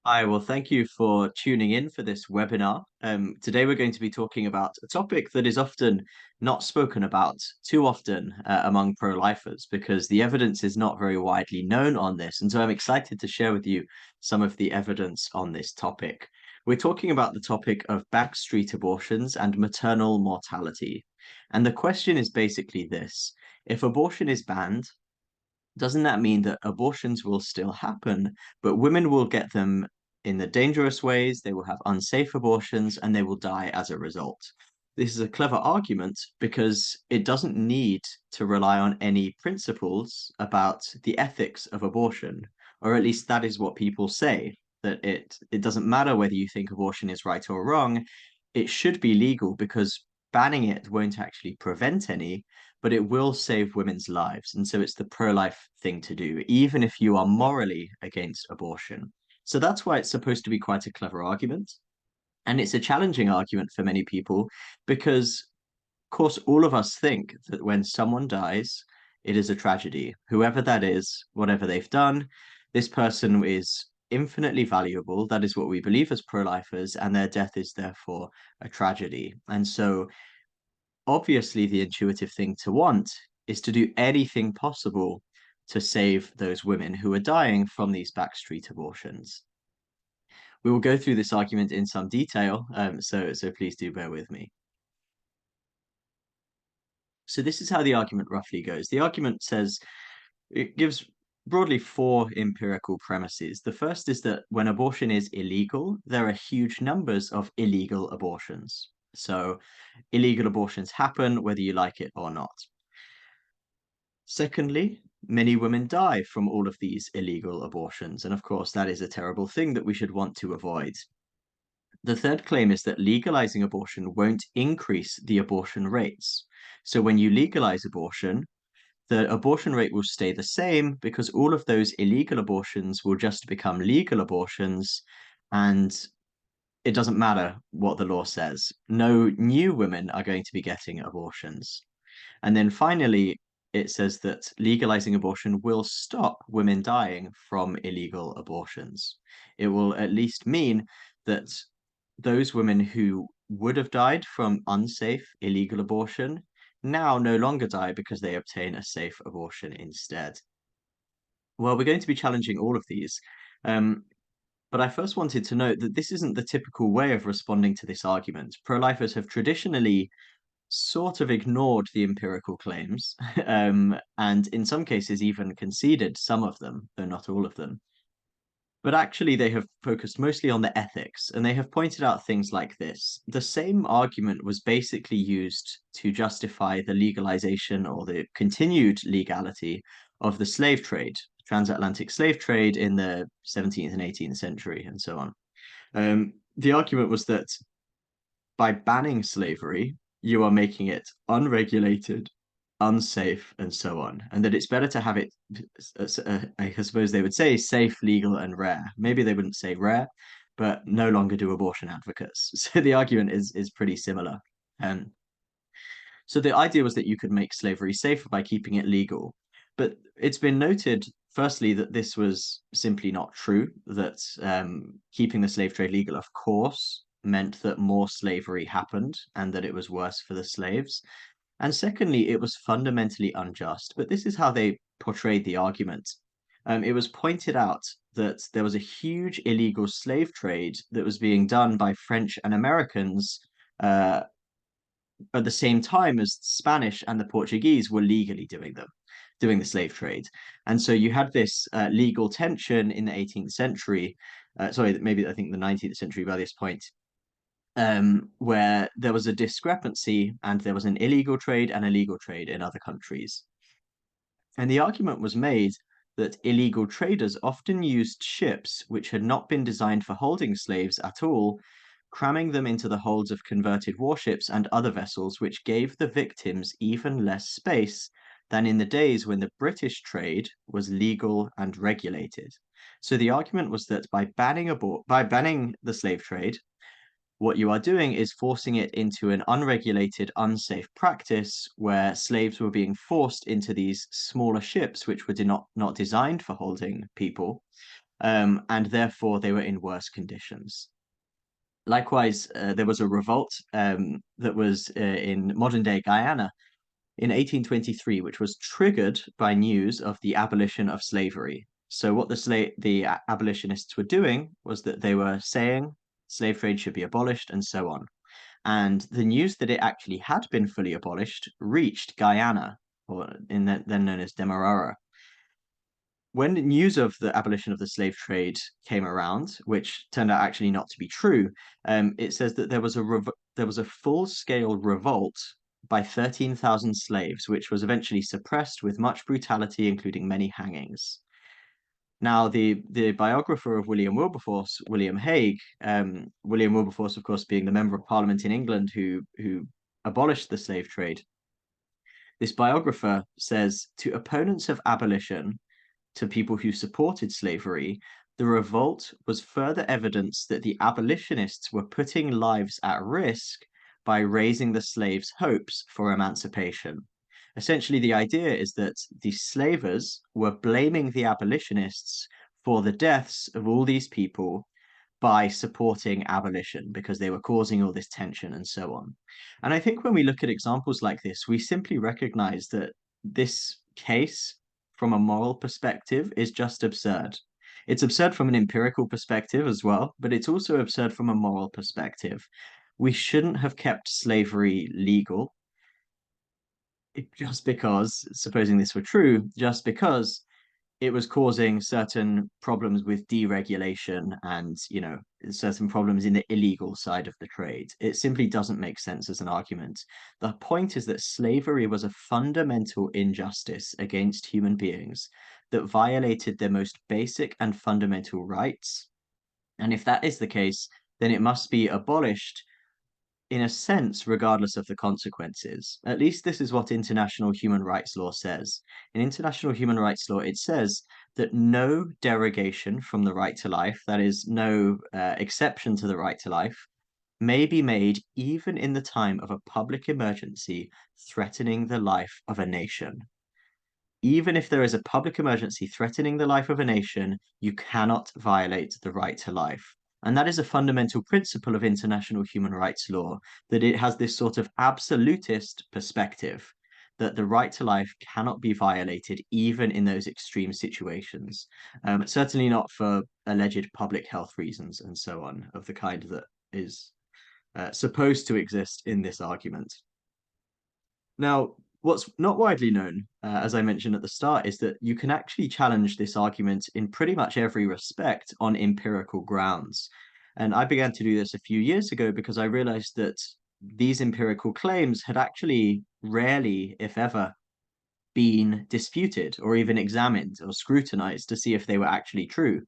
Hi, well, thank you for tuning in for this webinar. Today we're going to be talking about a topic that is often not spoken about too often among pro-lifers because the evidence is not very widely known on this. And so I'm excited to share with you some of the evidence on this topic. We're talking about the topic of backstreet abortions and maternal mortality. And the question is basically this: if abortion is banned, doesn't that mean that abortions will still happen, but women will get them in the dangerous ways, they will have unsafe abortions, and they will die as a result? This is a clever argument because it doesn't need to rely on any principles about the ethics of abortion, or at least that is what people say, that it doesn't matter whether you think abortion is right or wrong, it should be legal because banning it won't actually prevent any, but it will save women's lives. And so it's the pro-life thing to do, even if you are morally against abortion. So that's why it's supposed to be quite a clever argument. And it's a challenging argument for many people because, of course, all of us think that when someone dies, it is a tragedy. Whoever that is, whatever they've done, this person is infinitely valuable. That is what we believe as pro-lifers, and their death is therefore a tragedy. And so obviously the intuitive thing to want is to do anything possible to save those women who are dying from these backstreet abortions. We will go through this argument in some detail, so please do bear with me. So this is how the argument roughly goes. The argument says it gives broadly four empirical premises. The first is that when abortion is illegal, there are huge numbers of illegal abortions. So illegal abortions happen whether you like it or not. Secondly, many women die from all of these illegal abortions, and of course, that is a terrible thing that we should want to avoid. The third claim is that legalizing abortion won't increase the abortion rates. So when you legalize abortion, the abortion rate will stay the same because all of those illegal abortions will just become legal abortions, and it doesn't matter what the law says. No new women are going to be getting abortions. And then finally, it says that legalizing abortion will stop women dying from illegal abortions. It will at least mean that those women who would have died from unsafe illegal abortion now no longer die because they obtain a safe abortion instead. Well, we're going to be challenging all of these. Um, but I first wanted to note that this isn't the typical way of responding to this argument. Pro-lifers have traditionally sort of ignored the empirical claims, and in some cases even conceded some of them, though not all of them. But actually, they have focused mostly on the ethics, and they have pointed out things like this. The same argument was basically used to justify the legalization or the continued legality of the slave trade, transatlantic slave trade in the 17th and 18th century, and so on. The argument was that by banning slavery, you are making it unregulated, unsafe, and so on. And that it's better to have it, I suppose they would say, safe, legal, and rare. Maybe they wouldn't say rare, but no longer do abortion advocates. So the argument is pretty similar. Um, so the idea was that you could make slavery safer by keeping it legal. But it's been noted, firstly, that this was simply not true, that keeping the slave trade legal, of course, meant that more slavery happened and that it was worse for the slaves. And secondly, it was fundamentally unjust. But this is how they portrayed the argument. It was pointed out that there was a huge illegal slave trade that was being done by French and Americans at the same time as the Spanish and the Portuguese were legally doing the slave trade. And so you had this legal tension in the 18th century, sorry, maybe I think the 19th century by this point, where there was a discrepancy and there was an illegal trade and a legal trade in other countries. And the argument was made that illegal traders often used ships which had not been designed for holding slaves at all, cramming them into the holds of converted warships and other vessels, which gave the victims even less space than in the days when the British trade was legal and regulated. So the argument was that by banning the slave trade, what you are doing is forcing it into an unregulated, unsafe practice where slaves were being forced into these smaller ships, which were not designed for holding people. and therefore they were in worse conditions. Likewise, there was a revolt that was in modern-day Guyana in 1823, which was triggered by news of the abolition of slavery. So what the abolitionists were doing was that they were saying slave trade should be abolished and so on. And the news that it actually had been fully abolished reached Guyana, or then known as Demerara. When news of the abolition of the slave trade came around, which turned out actually not to be true, it says that there was a full-scale revolt by 13,000 slaves, which was eventually suppressed with much brutality, including many hangings. Now, the biographer of William Wilberforce, William Hague, William Wilberforce, of course, being the member of Parliament in England who abolished the slave trade, this biographer says, to opponents of abolition, to people who supported slavery, the revolt was further evidence that the abolitionists were putting lives at risk by raising the slaves' hopes for emancipation. Essentially, the idea is that the slavers were blaming the abolitionists for the deaths of all these people by supporting abolition because they were causing all this tension and so on. And I think when we look at examples like this, we simply recognize that this case, from a moral perspective, is just absurd. It's absurd from an empirical perspective as well, but it's also absurd from a moral perspective. We shouldn't have kept slavery legal just because, supposing this were true, just because it was causing certain problems with deregulation and, certain problems in the illegal side of the trade. It simply doesn't make sense as an argument. The point is that slavery was a fundamental injustice against human beings that violated their most basic and fundamental rights. And if that is the case, then it must be abolished in a sense, regardless of the consequences. At least this is what international human rights law says. In international human rights law, it says that no derogation from the right to life, that is, no exception to the right to life, may be made even in the time of a public emergency threatening the life of a nation. Even if there is a public emergency threatening the life of a nation, you cannot violate the right to life. And that is a fundamental principle of international human rights law, that it has this sort of absolutist perspective that the right to life cannot be violated even in those extreme situations. Certainly not for alleged public health reasons and so on, of the kind that is supposed to exist in this argument. Now, what's not widely known, as I mentioned at the start, is that you can actually challenge this argument in pretty much every respect on empirical grounds. And I began to do this a few years ago because I realized that these empirical claims had actually rarely, if ever, been disputed or even examined or scrutinized to see if they were actually true.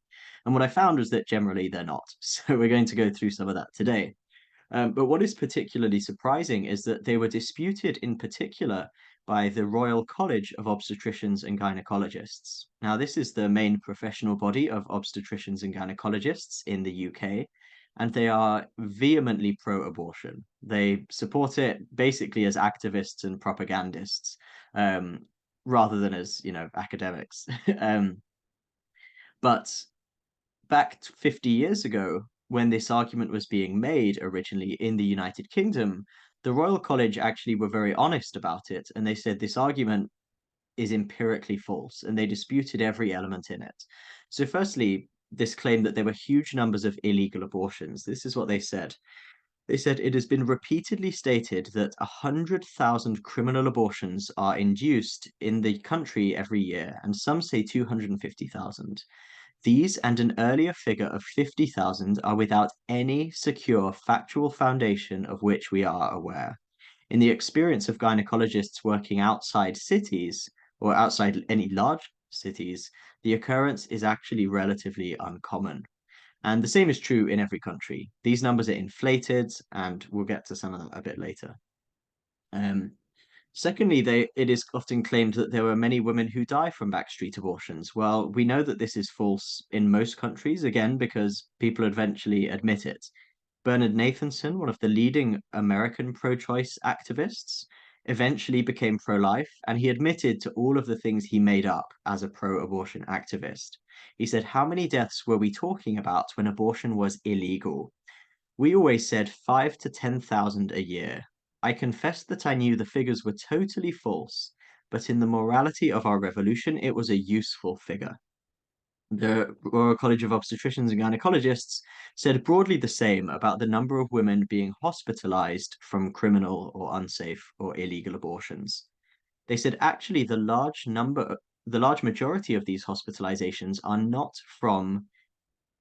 And what I found was that generally they're not. So we're going to go through some of that today. But what is particularly surprising is that they were disputed in particular by the Royal College of Obstetricians and Gynecologists. Now, this is the main professional body of obstetricians and gynecologists in the UK, and they are vehemently pro-abortion. They support it basically as activists and propagandists, rather than as, academics. But back 50 years ago, when this argument was being made originally in the United Kingdom, the Royal College actually were very honest about it, and they said this argument is empirically false, and they disputed every element in it. So firstly, this claim that there were huge numbers of illegal abortions, this is what they said. They said it has been repeatedly stated that 100,000 criminal abortions are induced in the country every year, and some say 250,000. These and an earlier figure of 50,000 are without any secure factual foundation of which we are aware. In the experience of gynecologists working outside cities, or outside any large cities, the occurrence is actually relatively uncommon. And the same is true in every country. These numbers are inflated, and we'll get to some of that a bit later. Secondly, it is often claimed that there were many women who die from backstreet abortions. Well, we know that this is false in most countries, again, because people eventually admit it. Bernard Nathanson, one of the leading American pro-choice activists, eventually became pro-life, and he admitted to all of the things he made up as a pro-abortion activist. He said, "How many deaths were we talking about when abortion was illegal? We always said 5 to 10,000 a year. I confess that I knew the figures were totally false, but in the morality of our revolution, it was a useful figure." The Royal College of Obstetricians and Gynecologists said broadly the same about the number of women being hospitalized from criminal or unsafe or illegal abortions. They said actually the large majority of these hospitalizations are not from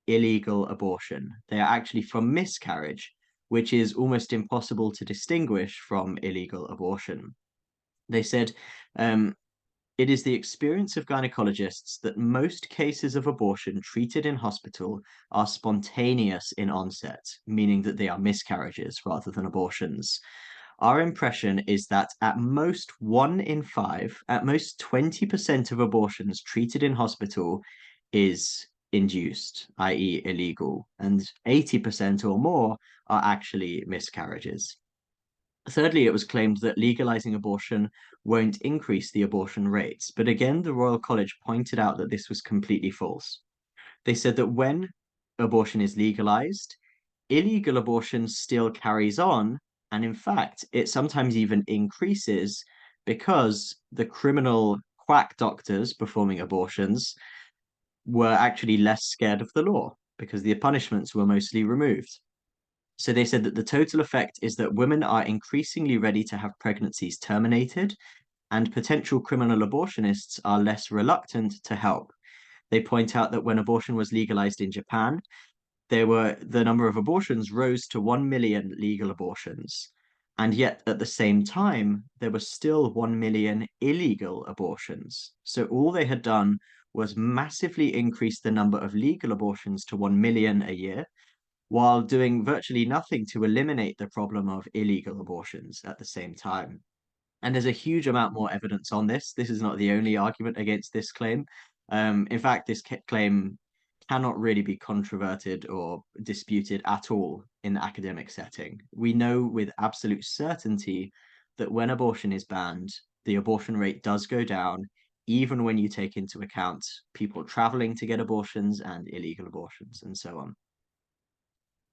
illegal abortion. They are actually from miscarriage, which is almost impossible to distinguish from illegal abortion. They said um, it is the experience of gynecologists that most cases of abortion treated in hospital are spontaneous in onset, meaning that they are miscarriages rather than abortions. Our impression is that at most 1 in 5, at most 20% of abortions treated in hospital is induced, i.e., illegal, and 80% or more are actually miscarriages. Thirdly, it was claimed that legalizing abortion won't increase the abortion rates. But again, the Royal College pointed out that this was completely false. They said that when abortion is legalized, illegal abortion still carries on. And in fact, it sometimes even increases because the criminal quack doctors performing abortions were actually less scared of the law because the punishments were mostly removed. So they said that the total effect is that women are increasingly ready to have pregnancies terminated, and potential criminal abortionists are less reluctant to help. They point out that when abortion was legalized in Japan, the number of abortions rose to 1 million legal abortions. And yet at the same time, there were still 1 million illegal abortions. So all they had done was massively increase the number of legal abortions to 1 million a year, while doing virtually nothing to eliminate the problem of illegal abortions at the same time. And there's a huge amount more evidence on this. This is not the only argument against this claim. In fact, this claim cannot really be controverted or disputed at all in the academic setting. We know with absolute certainty that when abortion is banned, the abortion rate does go down, even when you take into account people traveling to get abortions and illegal abortions and so on.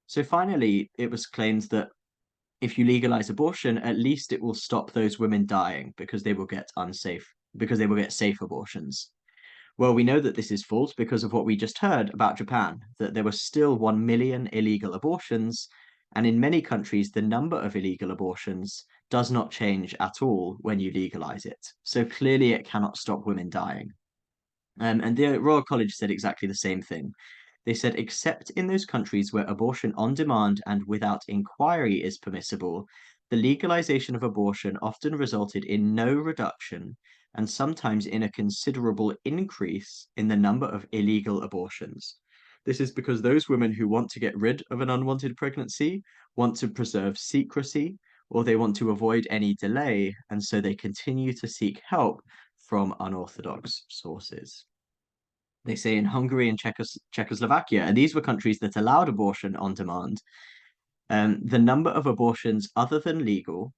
So finally, it was claimed that if you legalize abortion, at least it will stop those women dying because they will get safe abortions. Well, we know that this is false because of what we just heard about Japan, that there were still 1 million illegal abortions, and in many countries, the number of illegal abortions does not change at all when you legalize it. So clearly, it cannot stop women dying. And the Royal College said exactly the same thing. They said, except in those countries where abortion on demand and without inquiry is permissible, the legalization of abortion often resulted in no reduction and sometimes in a considerable increase in the number of illegal abortions. This is because those women who want to get rid of an unwanted pregnancy want to preserve secrecy, or they want to avoid any delay, and so they continue to seek help from unorthodox sources. They say in Hungary and Czechoslovakia, and these were countries that allowed abortion on demand, the number of abortions other than legal,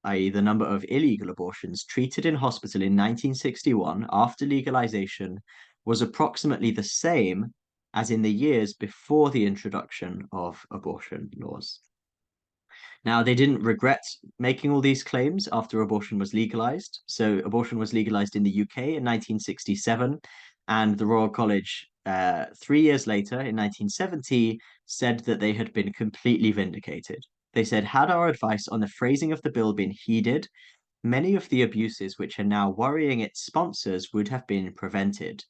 i.e., the number of illegal abortions treated in hospital in 1961 after legalization, was approximately the same as in the years before the introduction of abortion laws. Now, they didn't regret making all these claims after abortion was legalized. So, abortion was legalized in the UK in 1967, and the Royal College, 3 years later, in 1970, said that they had been completely vindicated. They said, had our advice on the phrasing of the bill been heeded, many of the abuses which are now worrying its sponsors would have been prevented.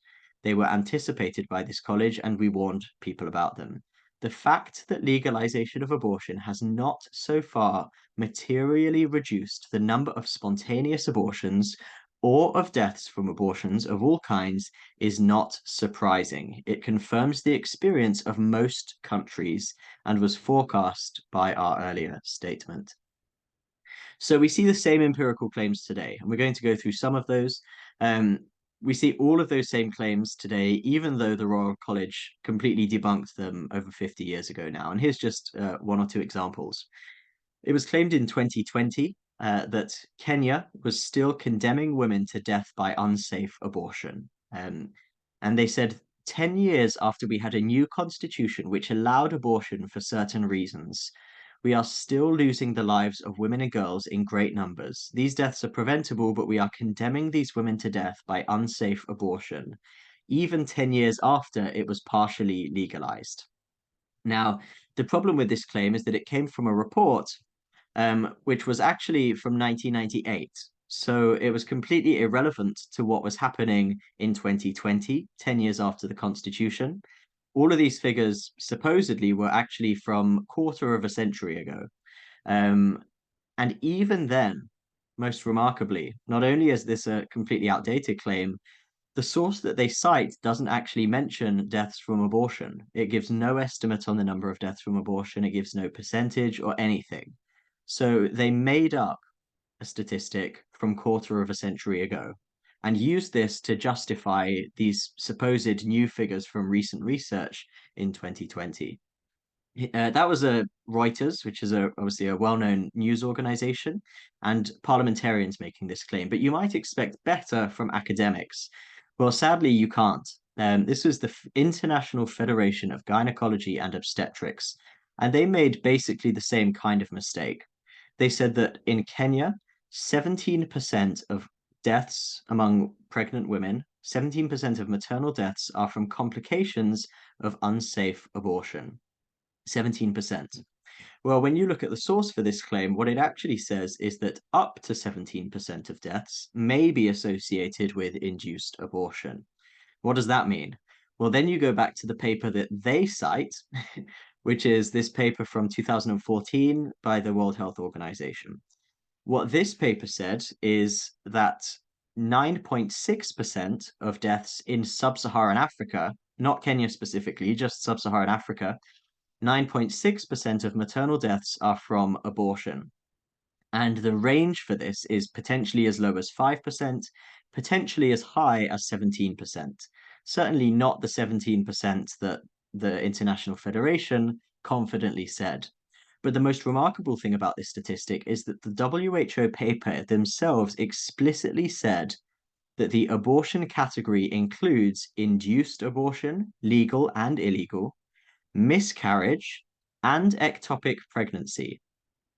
They were anticipated by this college, and we warned people about them. The fact that legalization of abortion has not so far materially reduced the number of spontaneous abortions or of deaths from abortions of all kinds is not surprising. It confirms the experience of most countries and was forecast by our earlier statement. So we see the same empirical claims today, and we're going to go through some of those. We see all of those same claims today, even though the Royal College completely debunked them over 50 years ago now. And here's just one or two examples. It was claimed in 2020 that Kenya was still condemning women to death by unsafe abortion. And they said 10 years after we had a new constitution which allowed abortion for certain reasons, we are still losing the lives of women and girls in great numbers. These deaths are preventable, but we are condemning these women to death by unsafe abortion, even 10 years after it was partially legalized. Now, the problem with this claim is that it came from a report which was actually from 1998. So it was completely irrelevant to what was happening in 2020, 10 years after the Constitution. All of these figures supposedly were actually from quarter of a century ago. Um, and even then, most remarkably, not only is this a completely outdated claim, the source that they cite doesn't actually mention deaths from abortion. It gives no estimate on the number of deaths from abortion, it gives no percentage or anything. So they made up a statistic from quarter of a century ago and used this to justify these supposed new figures from recent research in 2020. That was a Reuters, which is obviously a well-known news organization, and parliamentarians making this claim. But you might expect better from academics. Well, sadly, you can't. This was the International Federation of Gynecology and Obstetrics, and they made basically the same kind of mistake. They said that in Kenya, 17% of deaths among pregnant women, 17% of maternal deaths are from complications of unsafe abortion. 17%. Well, when you look at the source for this claim, what it actually says is that up to 17% of deaths may be associated with induced abortion. What does that mean? Well, then you go back to the paper that they cite, which is this paper from 2014 by the World Health Organization. What this paper said is that 9.6% of deaths in sub-Saharan Africa, not Kenya specifically, just sub-Saharan Africa, 9.6% of maternal deaths are from abortion. And the range for this is potentially as low as 5%, potentially as high as 17%. Certainly not the 17% that the International Federation confidently said. But the most remarkable thing about this statistic is that the WHO paper themselves explicitly said that the abortion category includes induced abortion, legal and illegal, miscarriage, and ectopic pregnancy,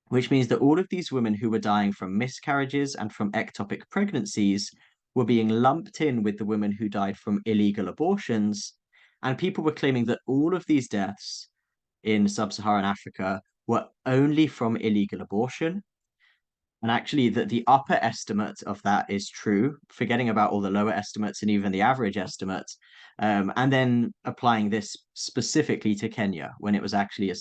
which means that all of these women who were dying from miscarriages and from ectopic pregnancies were being lumped in with the women who died from illegal abortions. And people were claiming that all of these deaths in sub-Saharan Africa were only from illegal abortion. And actually, that the upper estimate of that is true, forgetting about all the lower estimates and even the average estimates, and then applying this specifically to Kenya when it was actually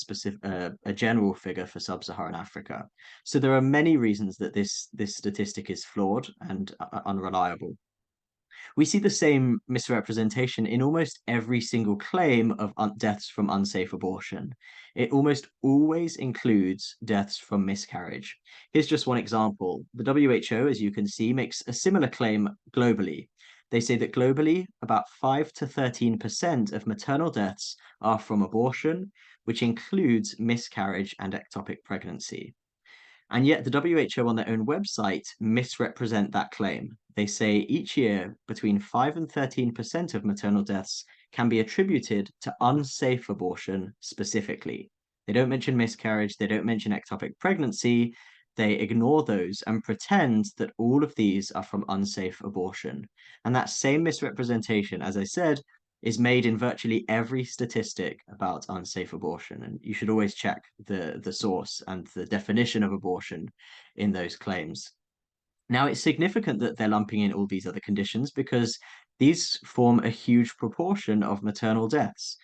a general figure for sub-Saharan Africa. So there are many reasons that this statistic is flawed and unreliable. We see the same misrepresentation in almost every single claim of deaths from unsafe abortion. It almost always includes deaths from miscarriage. Here's just one example. The WHO, as you can see, makes a similar claim globally. They say that globally, about 5 to 13% of maternal deaths are from abortion, which includes miscarriage and ectopic pregnancy. And yet the WHO on their own website misrepresent that claim. They say each year between 5 and 13% of maternal deaths can be attributed to unsafe abortion specifically. They don't mention miscarriage, they don't mention ectopic pregnancy, they ignore those and pretend that all of these are from unsafe abortion. And that same misrepresentation, as I said, is made in virtually every statistic about unsafe abortion. And you should always check the source and the definition of abortion in those claims. Now, it's significant that they're lumping in all these other conditions because these form a huge proportion of maternal deaths.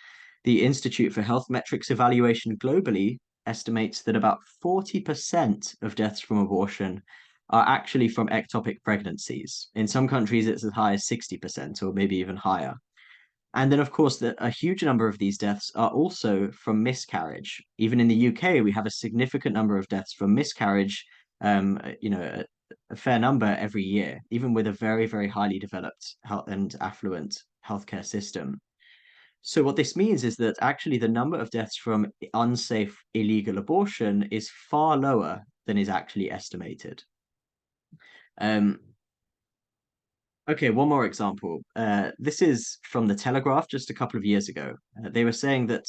The Institute for Health Metrics Evaluation globally estimates that about 40% of deaths from abortion are actually from ectopic pregnancies. In some countries, it's as high as 60% or maybe even higher. And then, of course, a huge number of these deaths are also from miscarriage. Even in the UK, we have a significant number of deaths from miscarriage, a fair number every year, even with a very, very highly developed and affluent healthcare system. So what this means is that actually the number of deaths from unsafe illegal abortion is far lower than is actually estimated. Okay, one more example. This is from the Telegraph just a couple of years ago. They were saying that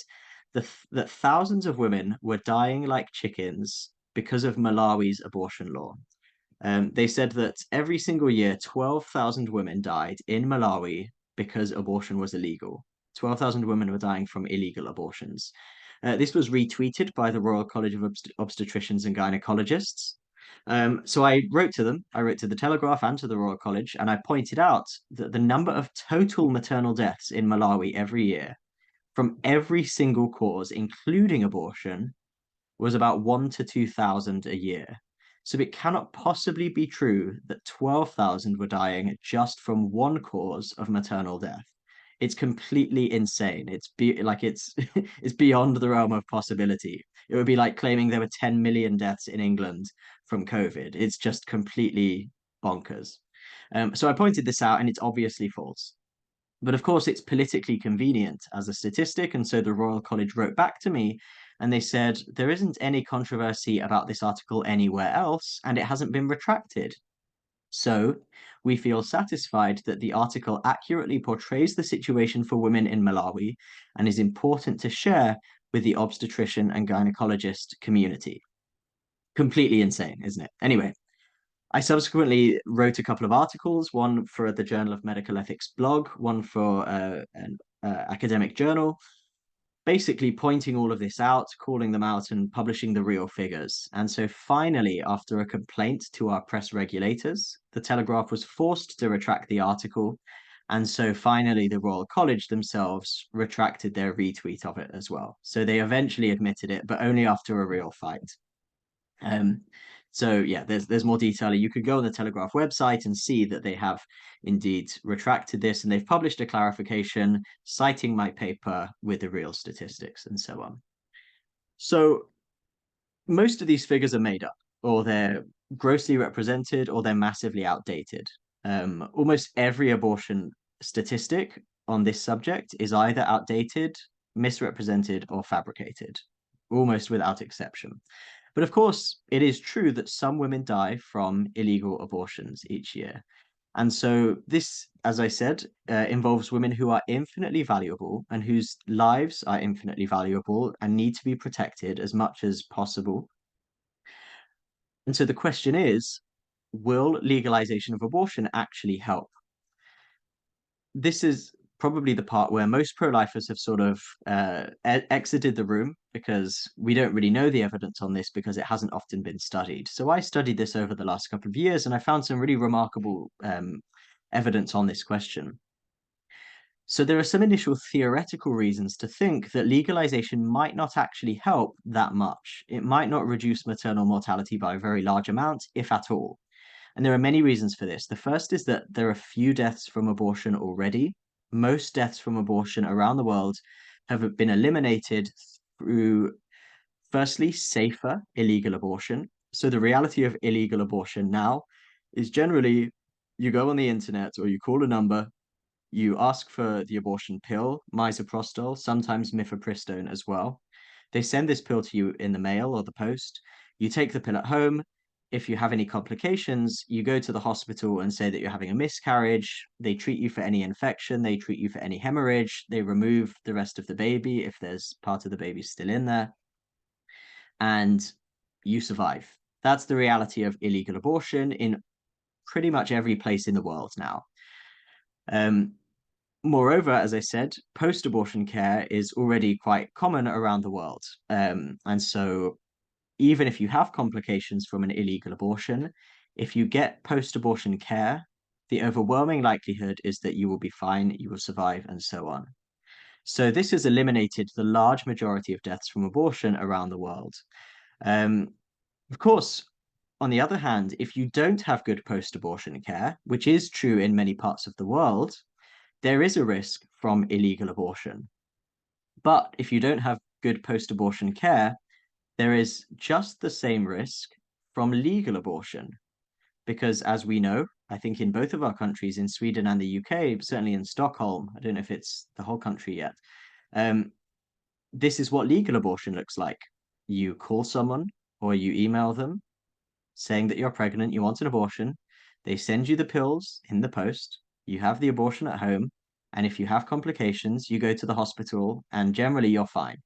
that thousands of women were dying like chickens because of Malawi's abortion law. They said that every single year, 12,000 women died in Malawi because abortion was illegal. 12,000 women were dying from illegal abortions. This was retweeted by the Royal College of Obstetricians and Gynecologists. So I wrote to them, I wrote to the Telegraph and to the Royal College, and I pointed out that the number of total maternal deaths in Malawi every year from every single cause, including abortion, was about 1 to 2,000 a year. So it cannot possibly be true that 12,000 were dying just from one cause of maternal death. It's completely insane. It's it's beyond the realm of possibility. It would be like claiming there were 10 million deaths in England from COVID. It's just completely bonkers. So I pointed this out, and it's obviously false. But of course, it's politically convenient as a statistic. And so the Royal College wrote back to me and they said, there isn't any controversy about this article anywhere else, and it hasn't been retracted. So we feel satisfied that the article accurately portrays the situation for women in Malawi and is important to share with the obstetrician and gynecologist community. Completely insane, isn't it? Anyway, I subsequently wrote a couple of articles, one for the Journal of Medical Ethics blog, one for an academic journal, basically pointing all of this out, calling them out, and publishing the real figures. And so finally, after a complaint to our press regulators, the Telegraph was forced to retract the article. And so finally, the Royal College themselves retracted their retweet of it as well. So they eventually admitted it, but only after a real fight. So yeah, there's more detail. You could go on the Telegraph website and see that they have indeed retracted this, and they've published a clarification citing my paper with the real statistics and so on. So most of these figures are made up, or they're grossly represented, or they're massively outdated. Almost every abortion statistic on this subject is either outdated, misrepresented, or fabricated, almost without exception. But of course, it is true that some women die from illegal abortions each year. And so this, as I said, involves women who are infinitely valuable and whose lives are infinitely valuable and need to be protected as much as possible. And so the question is, will legalization of abortion actually help? This is probably the part where most pro-lifers have sort of exited the room because we don't really know the evidence on this because it hasn't often been studied. So I studied this over the last couple of years and I found some really remarkable evidence on this question. So there are some initial theoretical reasons to think that legalization might not actually help that much. It might not reduce maternal mortality by a very large amount, if at all. And there are many reasons for this. The first is that there are few deaths from abortion already. Most deaths from abortion around the world have been eliminated through, firstly, safer illegal abortion. So the reality of illegal abortion now is generally you go on the internet or you call a number, you ask for the abortion pill, misoprostol, sometimes mifepristone as well. They send this pill to you in the mail or the post. You take the pill at home. If you have any complications, you go to the hospital and say that you're having a miscarriage. They treat you for any infection. They treat you for any hemorrhage. They remove the rest of the baby if there's part of the baby still in there. And you survive. That's the reality of illegal abortion in pretty much every place in the world now. Moreover, as I said, post-abortion care is already quite common around the world. And so even if you have complications from an illegal abortion, if you get post-abortion care, the overwhelming likelihood is that you will be fine, you will survive, and so on. So this has eliminated the large majority of deaths from abortion around the world. Of course, on the other hand, if you don't have good post-abortion care, which is true in many parts of the world, there is a risk from illegal abortion. But if you don't have good post-abortion care, there is just the same risk from legal abortion. Because as we know, I think in both of our countries, in Sweden and the UK, certainly in Stockholm, I don't know if it's the whole country yet, this is what legal abortion looks like. You call someone or you email them, saying that you're pregnant, you want an abortion. They send you the pills in the post. You have the abortion at home. And if you have complications, you go to the hospital and generally you're fine.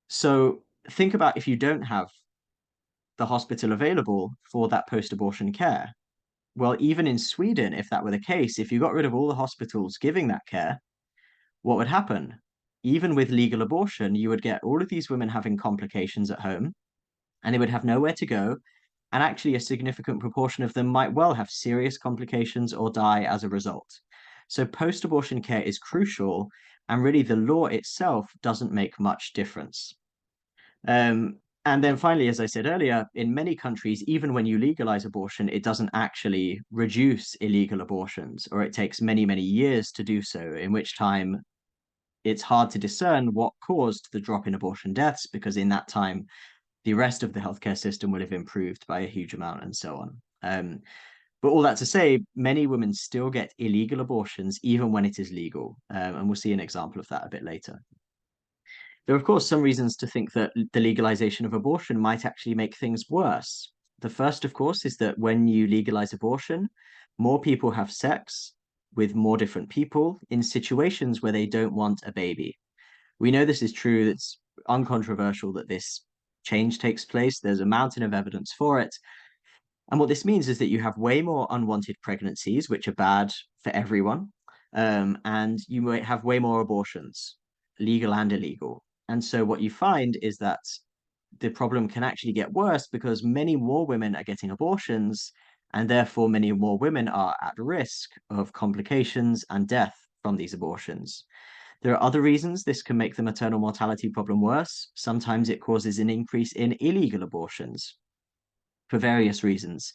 So think about if you don't have the hospital available for that post-abortion care. Well, even in Sweden, if that were the case, if you got rid of all the hospitals giving that care, what would happen? Even with legal abortion, you would get all of these women having complications at home, and they would have nowhere to go. And actually, a significant proportion of them might well have serious complications or die as a result. So, post abortion care is crucial, and really, the law itself doesn't make much difference. And then finally, as I said earlier, in many countries, even when you legalize abortion, it doesn't actually reduce illegal abortions, or it takes many, many years to do so, in which time it's hard to discern what caused the drop in abortion deaths, because in that time, the rest of the healthcare system will have improved by a huge amount and so on. But all that to say, many women still get illegal abortions even when it is legal. And we'll see an example of that a bit later. There are, of course, some reasons to think that the legalization of abortion might actually make things worse. The first, of course, is that when you legalize abortion, more people have sex with more different people in situations where they don't want a baby. We know this is true. It's uncontroversial that this change takes place. There's a mountain of evidence for it. And what this means is that you have way more unwanted pregnancies, which are bad for everyone. And you might have way more abortions, legal and illegal. And so what you find is that the problem can actually get worse because many more women are getting abortions, and therefore many more women are at risk of complications and death from these abortions. There are other reasons this can make the maternal mortality problem worse. Sometimes it causes an increase in illegal abortions for various reasons.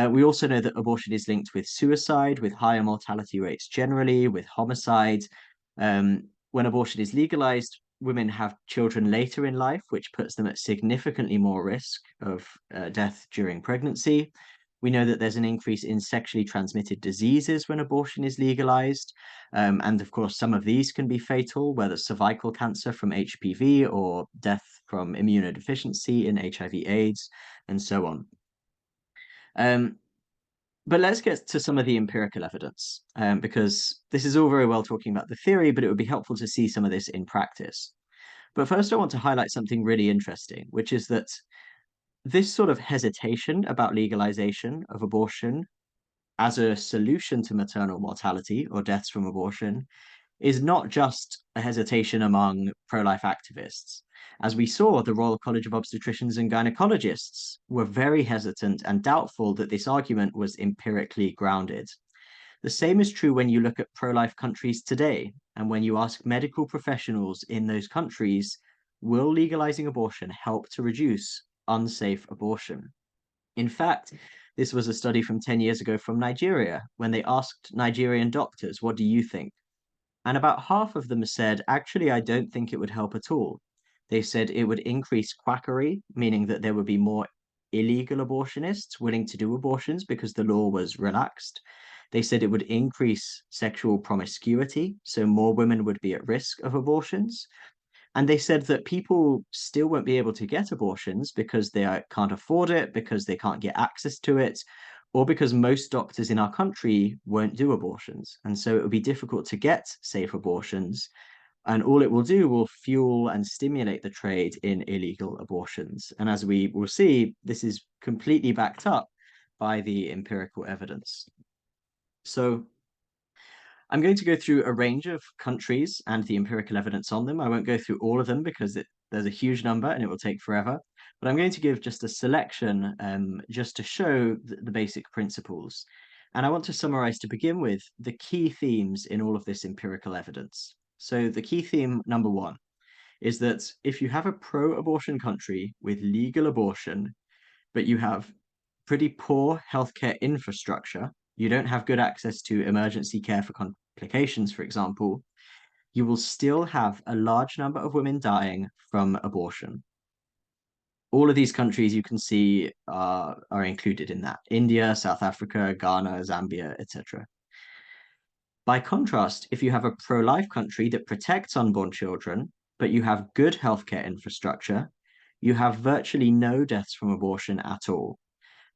We also know that abortion is linked with suicide, with higher mortality rates generally, with homicide. When abortion is legalized, women have children later in life, which puts them at significantly more risk of death during pregnancy. We know that there's an increase in sexually transmitted diseases when abortion is legalized. And of course, some of these can be fatal, whether cervical cancer from HPV or death from immunodeficiency in HIV/AIDS, and so on. But let's get to some of the empirical evidence, because this is all very well talking about the theory, but it would be helpful to see some of this in practice. But first, I want to highlight something really interesting, which is that this sort of hesitation about legalization of abortion as a solution to maternal mortality or deaths from abortion is not just a hesitation among pro-life activists. As we saw, the Royal College of Obstetricians and Gynecologists were very hesitant and doubtful that this argument was empirically grounded. The same is true when you look at pro-life countries today, and when you ask medical professionals in those countries, will legalizing abortion help to reduce unsafe abortion? In fact, this was a study from 10 years ago from Nigeria, when they asked Nigerian doctors, what do you think? And about half of them said, actually, I don't think it would help at all. They said it would increase quackery, meaning that there would be more illegal abortionists willing to do abortions because the law was relaxed. They said it would increase sexual promiscuity, so more women would be at risk of abortions. And they said that people still won't be able to get abortions because they can't afford it, because they can't get access to it, or because most doctors in our country won't do abortions. And so it will be difficult to get safe abortions. And all it will do will fuel and stimulate the trade in illegal abortions. And as we will see, this is completely backed up by the empirical evidence. So I'm going to go through a range of countries and the empirical evidence on them. I won't go through all of them because there's a huge number and it will take forever. But I'm going to give just a selection just to show the basic principles. And I want to summarize to begin with the key themes in all of this empirical evidence. So the key theme number one is that if you have a pro-abortion country with legal abortion, but you have pretty poor healthcare infrastructure, you don't have good access to emergency care for complications, for example, you will still have a large number of women dying from abortion. All of these countries you can see are included in that. India, South Africa, Ghana, Zambia, etc. By contrast, if you have a pro-life country that protects unborn children, but you have good healthcare infrastructure, you have virtually no deaths from abortion at all.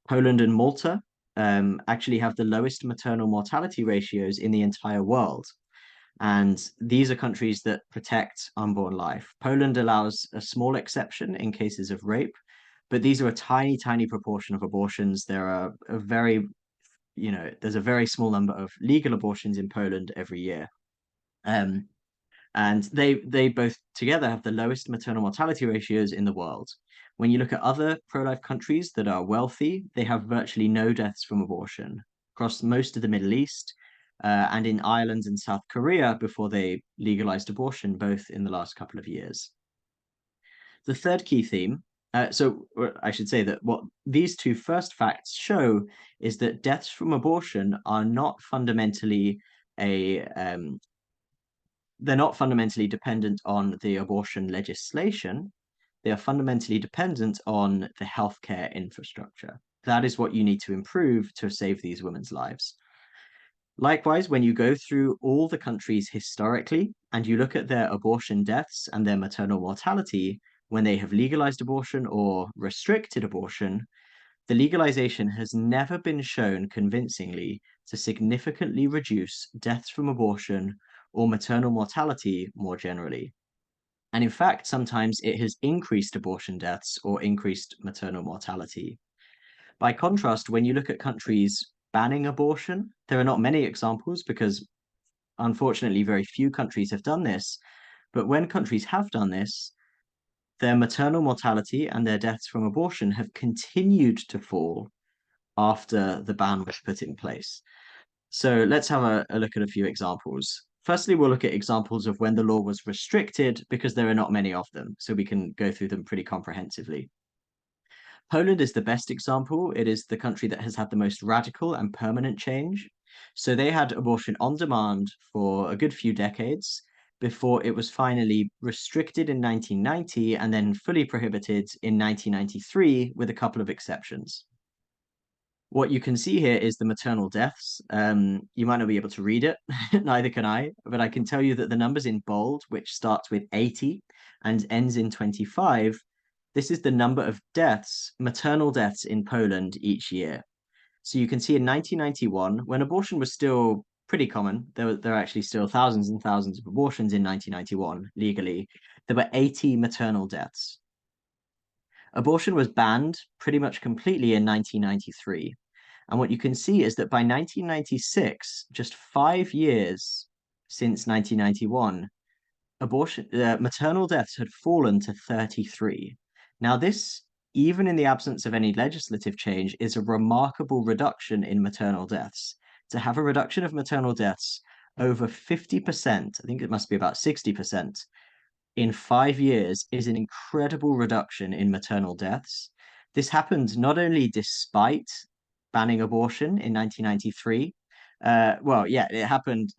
Poland and Malta actually have the lowest maternal mortality ratios in the entire world. And these are countries that protect unborn life. Poland allows a small exception in cases of rape, but these are a tiny, tiny proportion of abortions. There are a very, there's a very small number of legal abortions in Poland every year. Um, and they both together have the lowest maternal mortality ratios in the world. When you look at other pro-life countries that are wealthy, they have virtually no deaths from abortion across most of the Middle East, and in Ireland and South Korea before they legalized abortion, both in the last couple of years. The third key theme, I should say that what these two first facts show is that deaths from abortion are not fundamentally they're not fundamentally dependent on the abortion legislation. They are fundamentally dependent on the healthcare infrastructure. That is what you need to improve to save these women's lives. Likewise, when you go through all the countries historically and you look at their abortion deaths and their maternal mortality when they have legalized abortion or restricted abortion, the legalization has never been shown convincingly to significantly reduce deaths from abortion or maternal mortality more generally. And in fact, sometimes it has increased abortion deaths or increased maternal mortality. By contrast, when you look at countries banning abortion, there are not many examples because unfortunately very few countries have done this. But when countries have done this, their maternal mortality and their deaths from abortion have continued to fall after the ban was put in place. So let's have a look at a few examples. Firstly, we'll look at examples of when the law was restricted because there are not many of them, so we can go through them pretty comprehensively. Poland is the best example. It is the country that has had the most radical and permanent change. So they had abortion on demand for a good few decades before it was finally restricted in 1990 and then fully prohibited in 1993 with a couple of exceptions. What you can see here is the maternal deaths. You might not be able to read it, neither can I, but I can tell you that the numbers in bold, which starts with 80 and ends in 25, this is the number of deaths, maternal deaths in Poland each year. So you can see in 1991, when abortion was still pretty common, there are actually still thousands and thousands of abortions in 1991 legally, there were 80 maternal deaths. Abortion was banned pretty much completely in 1993. And what you can see is that by 1996, just 5 years since 1991, maternal deaths had fallen to 33. Now, this, even in the absence of any legislative change, is a remarkable reduction in maternal deaths. To have a reduction of maternal deaths over 50%, I think it must be about 60%, in 5 years is an incredible reduction in maternal deaths. This happened not only despite banning abortion in 1993. It happened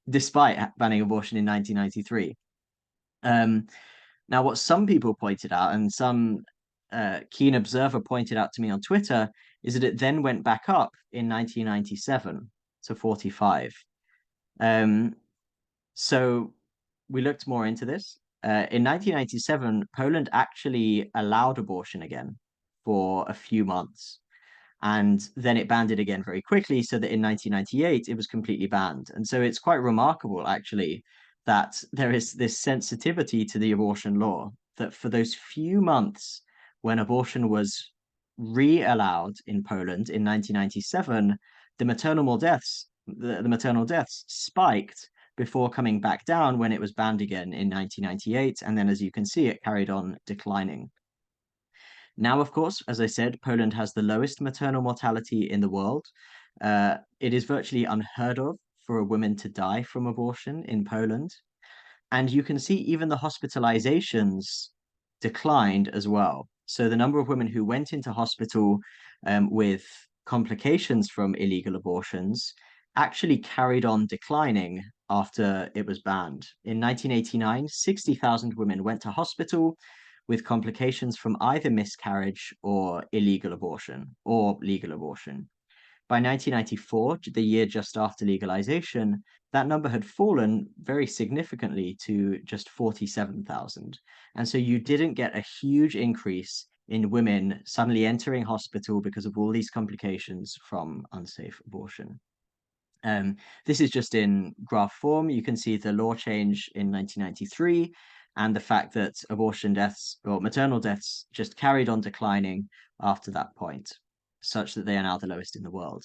despite banning abortion in 1993. Now, what some people pointed out, and some keen observer pointed out to me on Twitter, is that it then went back up in 1997 to 45. So we looked more into this. In 1997, Poland actually allowed abortion again for a few months. And then it banned it again very quickly, so that in 1998 it was completely banned. And so it's quite remarkable, actually, that there is this sensitivity to the abortion law, that for those few months when abortion was re-allowed in Poland in 1997, the maternal deaths spiked before coming back down when it was banned again in 1998. And then, as you can see, it carried on declining. Now, of course, as I said, Poland has the lowest maternal mortality in the world. It is virtually unheard of for a woman to die from abortion in Poland. And you can see even the hospitalizations declined as well. So the number of women who went into hospital with complications from illegal abortions actually carried on declining after it was banned. In 1989, 60,000 women went to hospital with complications from either miscarriage or illegal abortion or legal abortion. by 1994, the year just after legalization, that number had fallen very significantly to just 47,000. And so you didn't get a huge increase in women suddenly entering hospital because of all these complications from unsafe abortion. This is just in graph form. You can see the law change in 1993 and the fact that abortion deaths or maternal deaths just carried on declining after that point, such that they are now the lowest in the world.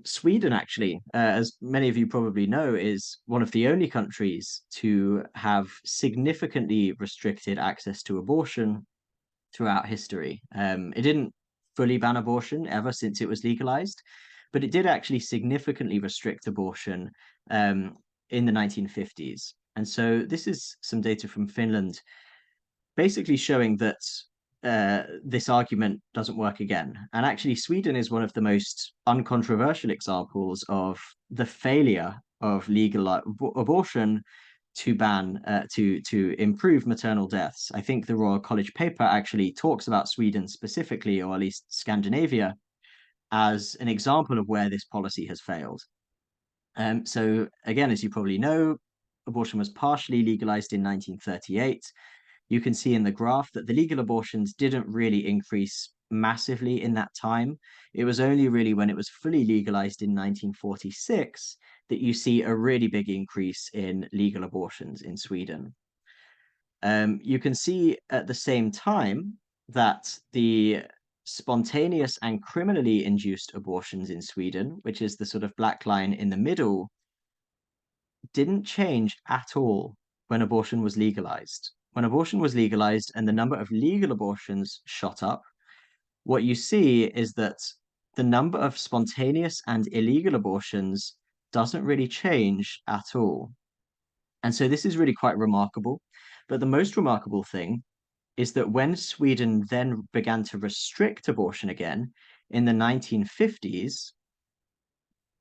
Sweden, actually, as many of you probably know, is one of the only countries to have significantly restricted access to abortion throughout history. It didn't fully ban abortion ever since it was legalized, but it did actually significantly restrict abortion in the 1950s. And so this is some data from Finland, basically showing that this argument doesn't work again. And actually, Sweden is one of the most uncontroversial examples of the failure of legal abortion to ban to improve maternal deaths. I think the Royal College paper actually talks about Sweden specifically, or at least Scandinavia, as an example of where this policy has failed. So again, as you probably know, abortion was partially legalized in 1938. You can see in the graph that the legal abortions didn't really increase massively in that time. It was only really when it was fully legalized in 1946 that you see a really big increase in legal abortions in Sweden. You can see at the same time that the spontaneous and criminally induced abortions in Sweden, which is the sort of black line in the middle, didn't change at all when abortion was legalized. When abortion was legalized and the number of legal abortions shot up, what you see is that the number of spontaneous and illegal abortions doesn't really change at all. And so this is really quite remarkable. But the most remarkable thing is that when Sweden then began to restrict abortion again in the 1950s,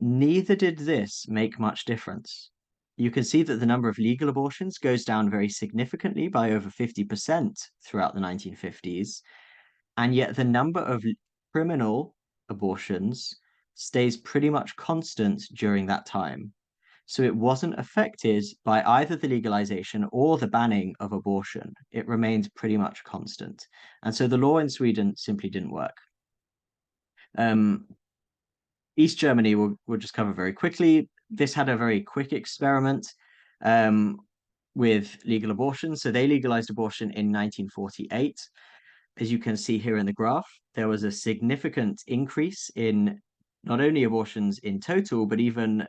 neither did this make much difference. You can see that the number of legal abortions goes down very significantly by over 50% throughout the 1950s, and yet the number of criminal abortions stays pretty much constant during that time. So it wasn't affected by either the legalization or the banning of abortion. It remained pretty much constant. And so the law in Sweden simply didn't work. East Germany we'll just cover very quickly. This had a very quick experiment with legal abortion. So they legalized abortion in 1948. As you can see here in the graph, there was a significant increase in not only abortions in total, but even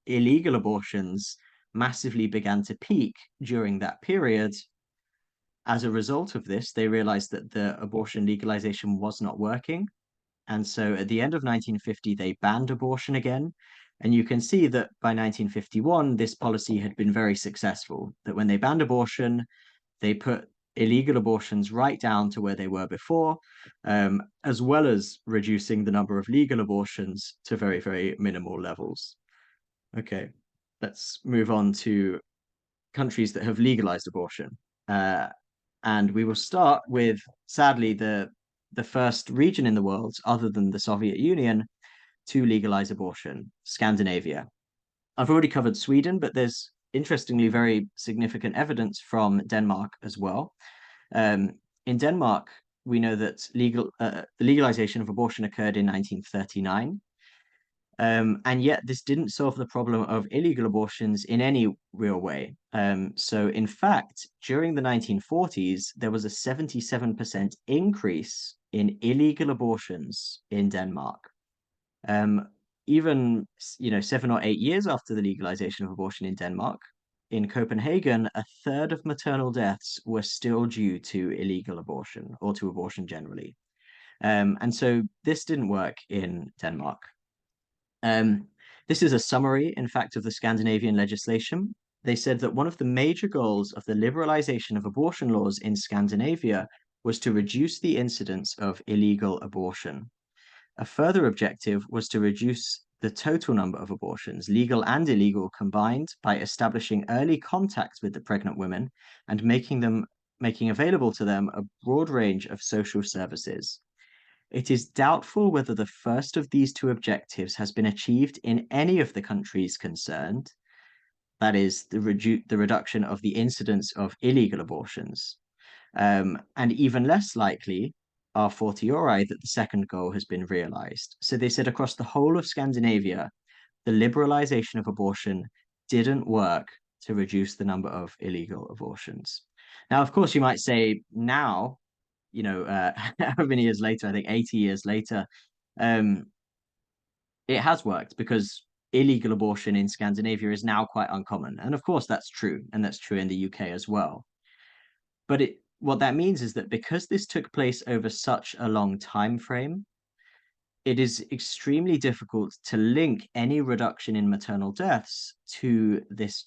illegal abortions massively began to peak during that period. As a result of this, they realized that the abortion legalization was not working. And so at the end of 1950, they banned abortion again. And you can see that by 1951, this policy had been very successful, that when they banned abortion, they put illegal abortions right down to where they were before, as well as reducing the number of legal abortions to very, very minimal levels. Okay, let's move on to countries that have legalized abortion. And we will start with, sadly, the first region in the world, other than the Soviet Union, to legalize abortion, Scandinavia. I've already covered Sweden, but there's interestingly very significant evidence from Denmark as well. In Denmark, we know that the legalization of abortion occurred in 1939. And yet this didn't solve the problem of illegal abortions in any real way. So in fact, during the 1940s, there was a 77% increase in illegal abortions in Denmark. Even 7 or 8 years after the legalization of abortion in Denmark, in Copenhagen, a third of maternal deaths were still due to illegal abortion or to abortion generally. And so this didn't work in Denmark. This is a summary, in fact, of the Scandinavian legislation. They said that one of the major goals of the liberalization of abortion laws in Scandinavia was to reduce the incidence of illegal abortion. A further objective was to reduce the total number of abortions, legal and illegal combined, by establishing early contact with the pregnant women and making available to them a broad range of social services. It is doubtful whether the first of these two objectives has been achieved in any of the countries concerned, that is, the reduction of the incidence of illegal abortions. And even less likely are fortiori that the second goal has been realized. So they said across the whole of Scandinavia, the liberalization of abortion didn't work to reduce the number of illegal abortions. Now, of course, you might say now, how many years later, I think 80 years later, um, it has worked because illegal abortion in Scandinavia is now quite uncommon. And of course, that's true. And that's true in the UK as well. But what that means is that because this took place over such a long time frame, it is extremely difficult to link any reduction in maternal deaths to this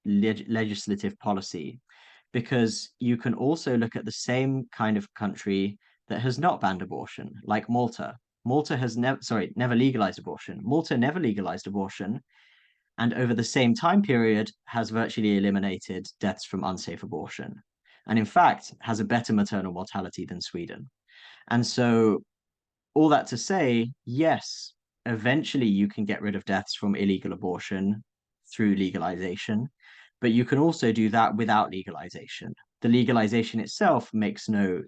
legislative policy, because you can also look at the same kind of country that has not banned abortion, like Malta. Malta has never legalized abortion. Malta never legalized abortion, and over the same time period has virtually eliminated deaths from unsafe abortion, and in fact has a better maternal mortality than Sweden. And so all that to say, yes, eventually you can get rid of deaths from illegal abortion through legalization, but you can also do that without legalization. The legalization itself makes no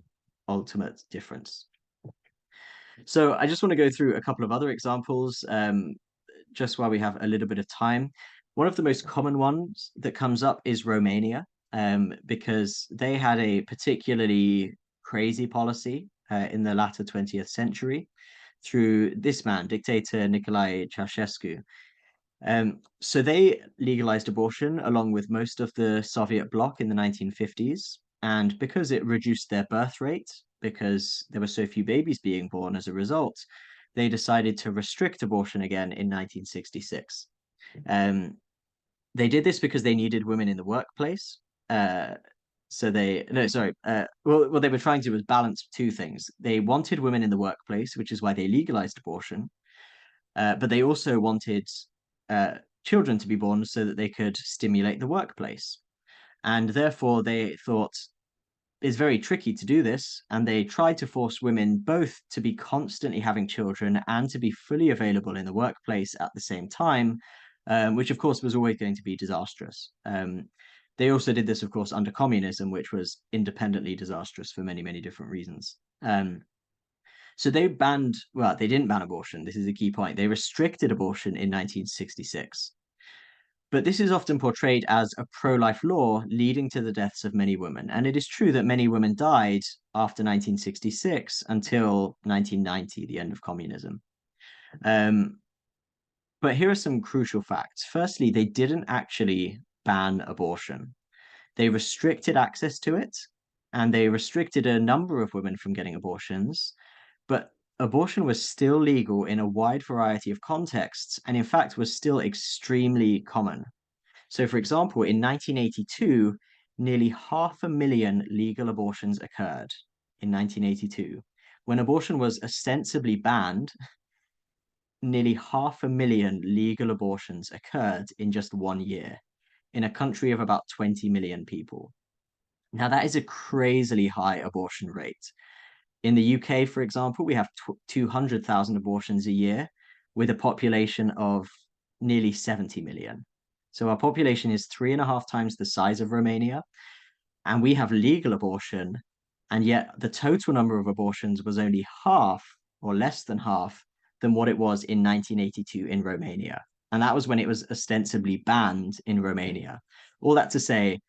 ultimate difference. So I just want to go through a couple of other examples, just while we have a little bit of time. One of the most common ones that comes up is Romania, because they had a particularly crazy policy in the latter 20th century through this man, dictator Nicolae Ceausescu. So they legalized abortion along with most of the Soviet bloc in the 1950s. And because it reduced their birth rate, because there were so few babies being born as a result, they decided to restrict abortion again in 1966. Um, they did this because they needed women in the workplace. So they, no, sorry. Well, what they were trying to do was balance two things. They wanted women in the workplace, which is why they legalized abortion. But they also wanted uh, children to be born so that they could stimulate the workplace. And therefore, they thought it's very tricky to do this. And they tried to force women both to be constantly having children and to be fully available in the workplace at the same time, which of course was always going to be disastrous. They also did this, of course, under communism, which was independently disastrous for many, many different reasons. So they banned, well, they didn't ban abortion. This is a key point. They restricted abortion in 1966. But this is often portrayed as a pro-life law leading to the deaths of many women. And it is true that many women died after 1966 until 1990, the end of communism. But here are some crucial facts. Firstly, they didn't actually ban abortion. They restricted access to it, and they restricted a number of women from getting abortions, but abortion was still legal in a wide variety of contexts, and in fact was still extremely common. So, for example, in 1982, nearly 500,000 legal abortions occurred in 1982. When abortion was ostensibly banned, nearly 500,000 legal abortions occurred in just 1 year in a country of about 20 million people. Now, that is a crazily high abortion rate. In the UK, for example, we have 200,000 abortions a year with a population of nearly 70 million. So our population is 3.5 times the size of Romania, and we have legal abortion, and yet the total number of abortions was only half or less than half than what it was in 1982 in Romania. And that was when it was ostensibly banned in Romania. All that to say,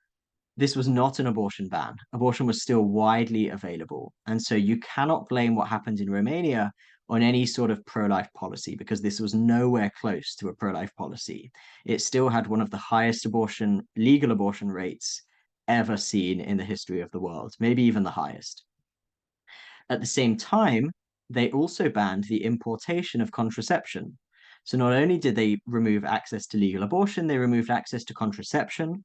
this was not an abortion ban. Abortion was still widely available. And so you cannot blame what happened in Romania on any sort of pro-life policy, because this was nowhere close to a pro-life policy. It still had one of the highest legal abortion rates ever seen in the history of the world, maybe even the highest. At the same time, they also banned the importation of contraception. So not only did they remove access to legal abortion, they removed access to contraception,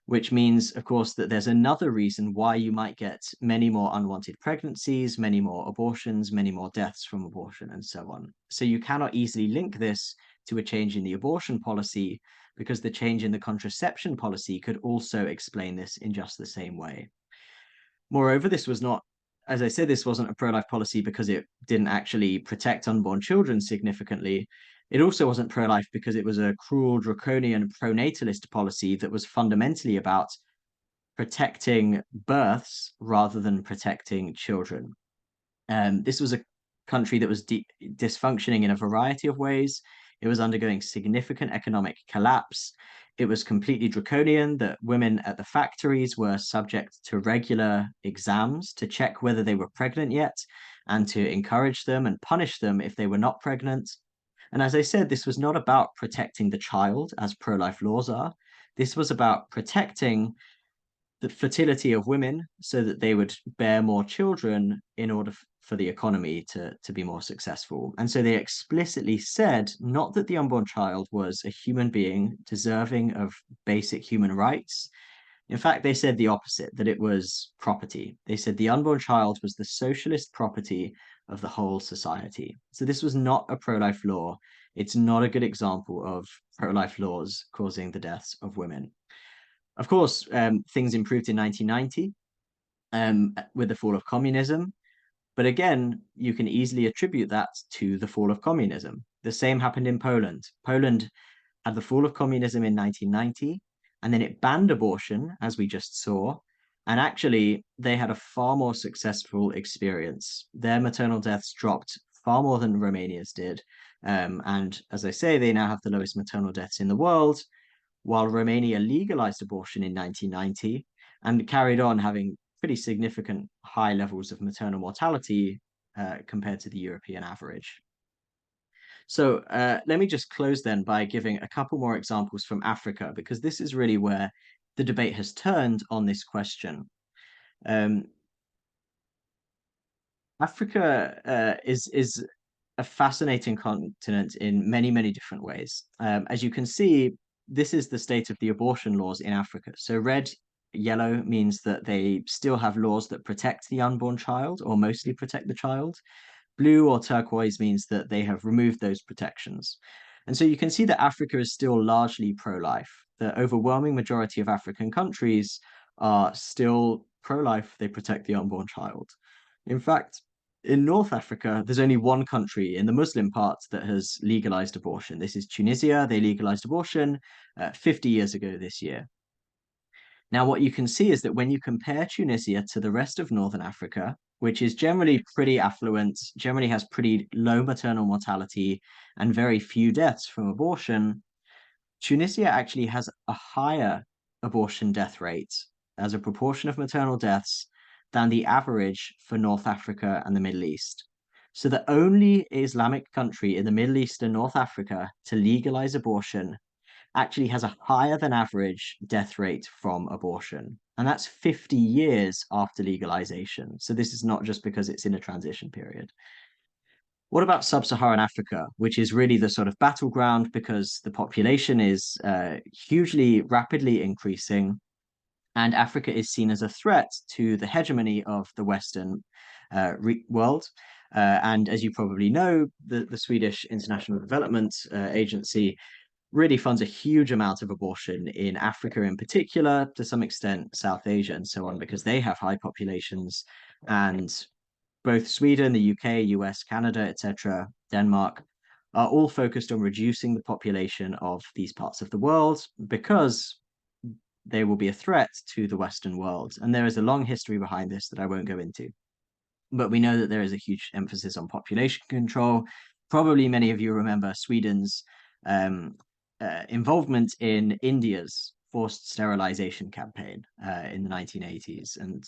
which means, of course, that there's another reason why you might get many more unwanted pregnancies, many more abortions, many more deaths from abortion, and so on. So you cannot easily link this to a change in the abortion policy, because the change in the contraception policy could also explain this in just the same way. Moreover, this was not as I said, this wasn't a pro-life policy because it didn't actually protect unborn children significantly. It also wasn't pro-life because it was a cruel, draconian, pronatalist policy that was fundamentally about protecting births rather than protecting children. This was a country that was dysfunctioning in a variety of ways. It was undergoing significant economic collapse. It was completely draconian that women at the factories were subject to regular exams to check whether they were pregnant yet and to encourage them and punish them if they were not pregnant. And as I said, this was not about protecting the child as pro life laws are. This was about protecting the fertility of women so that they would bear more children in order for the economy to be more successful. And so they explicitly said not that the unborn child was a human being deserving of basic human rights. In fact, they said the opposite, that it was property. They said the unborn child was the socialist property of the whole society. So this was not a pro-life law. It's not a good example of pro-life laws causing the deaths of women. Of course, things improved in 1990 with the fall of communism. But again, you can easily attribute that to the fall of communism. The same happened in Poland. Poland had the fall of communism in 1990, and then it banned abortion, as we just saw. And actually, they had a far more successful experience. Their maternal deaths dropped far more than Romania's did. And as I say, they now have the lowest maternal deaths in the world, while Romania legalized abortion in 1990 and carried on having pretty significant high levels of maternal mortality compared to the European average. So let me just close then by giving a couple more examples from Africa, because this is really where the debate has turned on this question. Africa is a fascinating continent in many, many different ways. As you can see, this is the state of the abortion laws in Africa. So red, yellow means that they still have laws that protect the unborn child or mostly protect the child. Blue or turquoise means that they have removed those protections. And so you can see that Africa is still largely pro-life. The overwhelming majority of African countries are still pro-life. They protect the unborn child. In fact, in North Africa, there's only one country in the Muslim part that has legalized abortion. This is Tunisia. They legalized abortion 50 years ago this year. Now, what you can see is that when you compare Tunisia to the rest of Northern Africa, which is generally pretty affluent, generally has pretty low maternal mortality and very few deaths from abortion, Tunisia actually has a higher abortion death rate as a proportion of maternal deaths than the average for North Africa and the Middle East. So the only Islamic country in the Middle East and North Africa to legalize abortion actually has a higher than average death rate from abortion. And that's 50 years after legalization. So this is not just because it's in a transition period. What about sub-Saharan Africa, which is really the sort of battleground because the population is hugely rapidly increasing, and Africa is seen as a threat to the hegemony of the Western world. And as you probably know, the Swedish International Development Agency really funds a huge amount of abortion in Africa in particular, to some extent South Asia and so on, because they have high populations. And both Sweden, the UK, US, Canada, etc., Denmark, are all focused on reducing the population of these parts of the world because they will be a threat to the Western world. And there is a long history behind this that I won't go into. But we know that there is a huge emphasis on population control. Probably many of you remember Sweden's involvement in India's forced sterilization campaign in the 1980s. And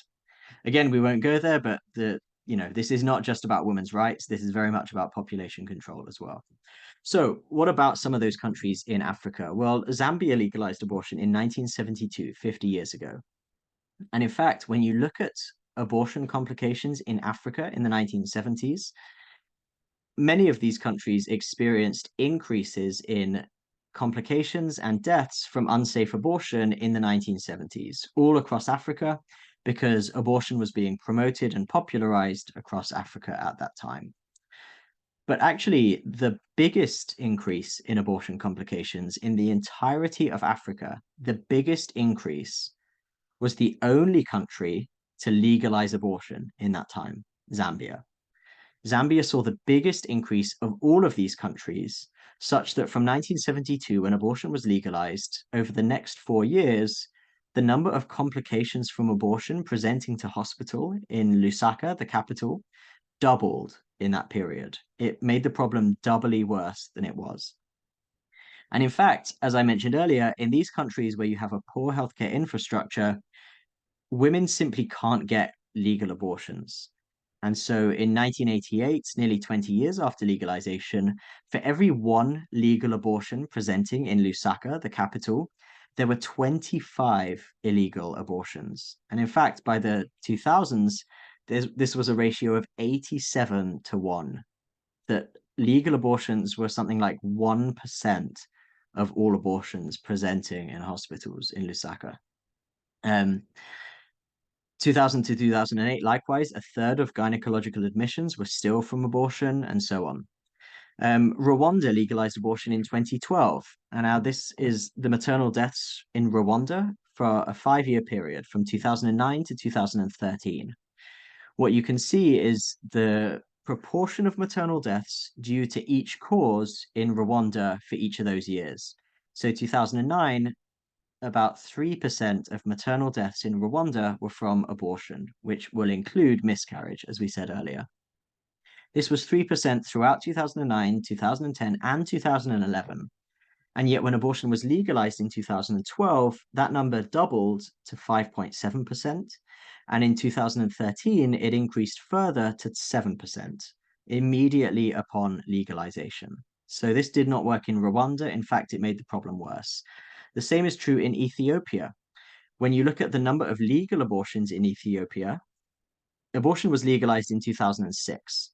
again, we won't go there, but this is not just about women's rights. This is very much about population control as well. So what about some of those countries in Africa? Well, Zambia legalized abortion in 1972, 50 years ago. And in fact, when you look at abortion complications in Africa in the 1970s, many of these countries experienced increases in complications and deaths from unsafe abortion in the 1970s, all across Africa, because abortion was being promoted and popularized across Africa at that time. But actually, the biggest increase in abortion complications in the entirety of Africa, the biggest increase was the only country to legalize abortion in that time, Zambia. Zambia saw the biggest increase of all of these countries, such that from 1972, when abortion was legalized, over the next 4 years, the number of complications from abortion presenting to hospital in Lusaka, the capital, doubled in that period. It made the problem doubly worse than it was. And in fact, as I mentioned earlier, in these countries where you have a poor healthcare infrastructure, women simply can't get legal abortions. And so in 1988, nearly 20 years after legalization, for every one legal abortion presenting in Lusaka, the capital, there were 25 illegal abortions. And in fact, by the 2000s, this was a ratio of 87 to 1, that legal abortions were something like 1% of all abortions presenting in hospitals in Lusaka. 2000 to 2008, likewise, a third of gynecological admissions were still from abortion, and so on. Rwanda legalized abortion in 2012, and now this is the maternal deaths in Rwanda for a 5-year period from 2009 to 2013. What you can see is the proportion of maternal deaths due to each cause in Rwanda for each of those years. So 2009, about 3% of maternal deaths in Rwanda were from abortion, which will include miscarriage, as we said earlier. This was 3% throughout 2009, 2010, and 2011. And yet, when abortion was legalized in 2012, that number doubled to 5.7%. And in 2013, it increased further to 7% immediately upon legalization. So this did not work in Rwanda. In fact, it made the problem worse. The same is true in Ethiopia. When you look at the number of legal abortions in Ethiopia, abortion was legalized in 2006.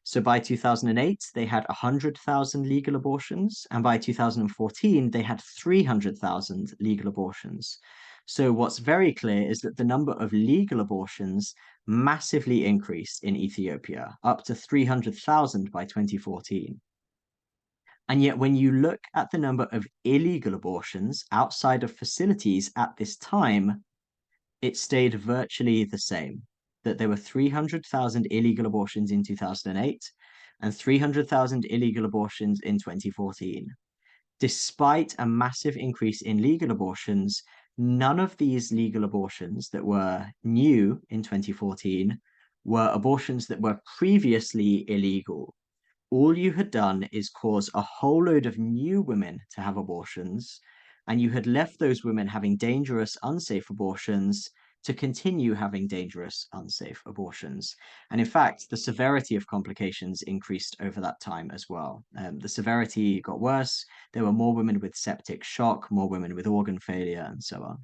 So by 2008, they had 100,000 legal abortions, and by 2014, they had 300,000 legal abortions. So what's very clear is that the number of legal abortions massively increased in Ethiopia, up to 300,000 by 2014. And yet, when you look at the number of illegal abortions outside of facilities at this time, it stayed virtually the same. That there were 300,000 illegal abortions in 2008 and 300,000 illegal abortions in 2014. Despite a massive increase in legal abortions, none of these legal abortions that were new in 2014 were abortions that were previously illegal. All you had done is cause a whole load of new women to have abortions, and you had left those women having dangerous, unsafe abortions to continue having dangerous, unsafe abortions. And in fact, the severity of complications increased over that time as well. The severity got worse. There were more women with septic shock, more women with organ failure, and so on.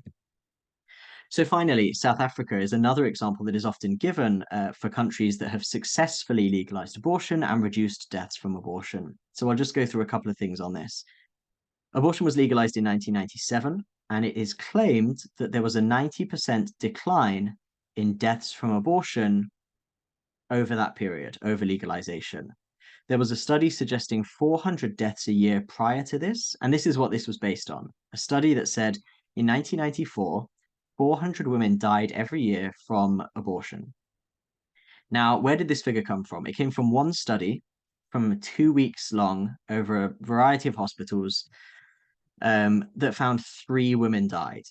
So finally, South Africa is another example that is often given for countries that have successfully legalized abortion and reduced deaths from abortion. So I'll just go through a couple of things on this. Abortion was legalized in 1997, and it is claimed that there was a 90% decline in deaths from abortion over that period, over legalization. There was a study suggesting 400 deaths a year prior to this, and this is what this was based on. A study that said in 1994, 400 women died every year from abortion. Now, where did this figure come from? It came from one study from 2 weeks long over a variety of hospitals that found 3 women died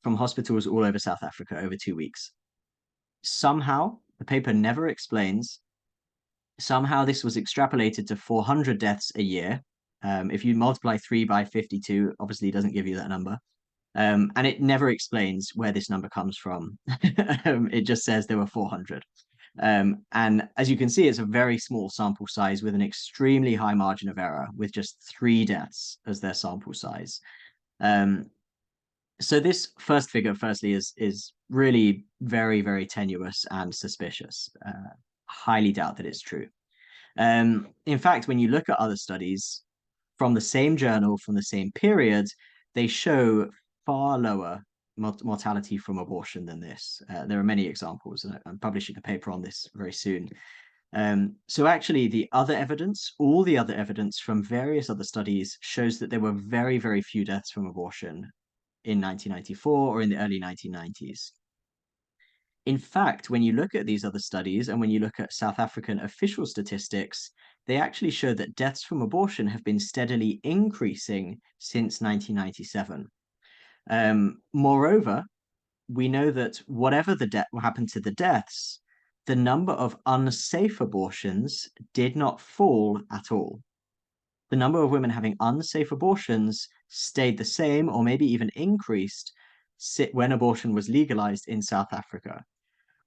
from hospitals all over South Africa over 2 weeks. Somehow, the paper never explains, somehow this was extrapolated to 400 deaths a year. If you multiply 3 by 52, obviously it doesn't give you that number. And it never explains where this number comes from. It just says there were 400. And as you can see, it's a very small sample size with an extremely high margin of error, with just 3 deaths as their sample size. So this first figure, firstly, is really very, very tenuous and suspicious. Highly doubt that it's true. In fact, when you look at other studies from the same journal, from the same period, they show far lower mortality from abortion than this. There are many examples, and I'm publishing a paper on this very soon. So actually, the other evidence, all the other evidence from various other studies shows that there were very, very few deaths from abortion in 1994 or in the early 1990s. In fact, when you look at these other studies and when you look at South African official statistics, they actually show that deaths from abortion have been steadily increasing since 1997. Moreover, we know that whatever what happened to the deaths, the number of unsafe abortions did not fall at all. The number of women having unsafe abortions stayed the same or maybe even increased when abortion was legalized in South Africa,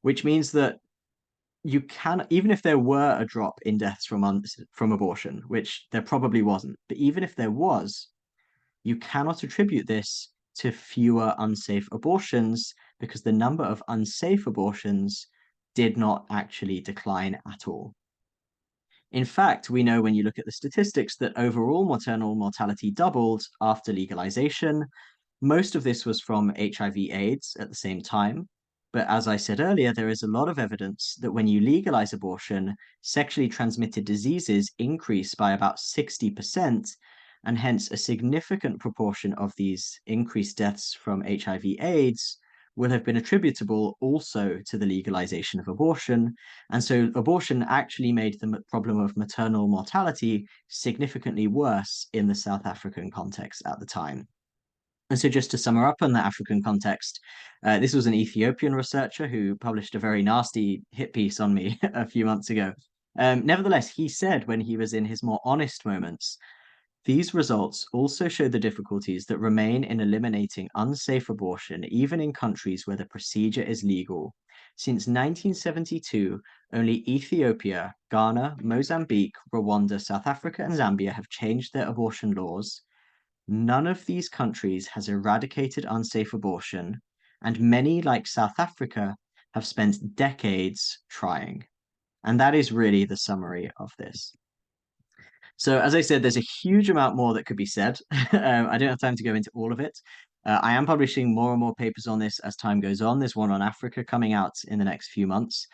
which means that you can, even if there were a drop in deaths from abortion, which there probably wasn't, but even if there was, you cannot attribute this to fewer unsafe abortions because the number of unsafe abortions did not actually decline at all. In fact, we know when you look at the statistics that overall maternal mortality doubled after legalization. Most of this was from HIV/AIDS at the same time. But as I said earlier, there is a lot of evidence that when you legalize abortion, sexually transmitted diseases increase by about 60%, and hence a significant proportion of these increased deaths from HIV/AIDS will have been attributable also to the legalization of abortion. And so abortion actually made the problem of maternal mortality significantly worse in the South African context at the time. And so just to sum up on the African context, this was an Ethiopian researcher who published a very nasty hit piece on me a few months ago. Nevertheless, he said when he was in his more honest moments, these results also show the difficulties that remain in eliminating unsafe abortion, even in countries where the procedure is legal. Since 1972, only Ethiopia, Ghana, Mozambique, Rwanda, South Africa, and Zambia have changed their abortion laws. None of these countries has eradicated unsafe abortion, and many, like South Africa, have spent decades trying. And that is really the summary of this. So, as I said, there's a huge amount more that could be said. I don't have time to go into all of it. I am publishing more and more papers on this as time goes on. There's one on Africa coming out in the next few months.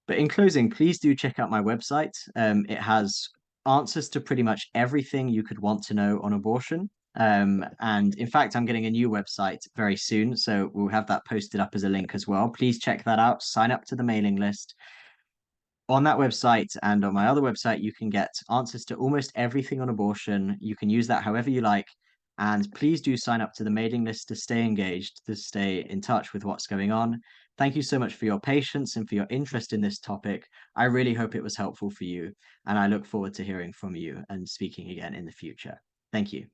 But in closing, please do check out my website. It has answers to pretty much everything you could want to know on abortion. And in fact, I'm getting a new website very soon, so we'll have that posted up as a link as well. Please check that out. Sign up to the mailing list. On that website and on my other website, you can get answers to almost everything on abortion. You can use that however you like. And please do sign up to the mailing list to stay engaged, to stay in touch with what's going on. Thank you so much for your patience and for your interest in this topic. I really hope it was helpful for you, and I look forward to hearing from you and speaking again in the future. Thank you.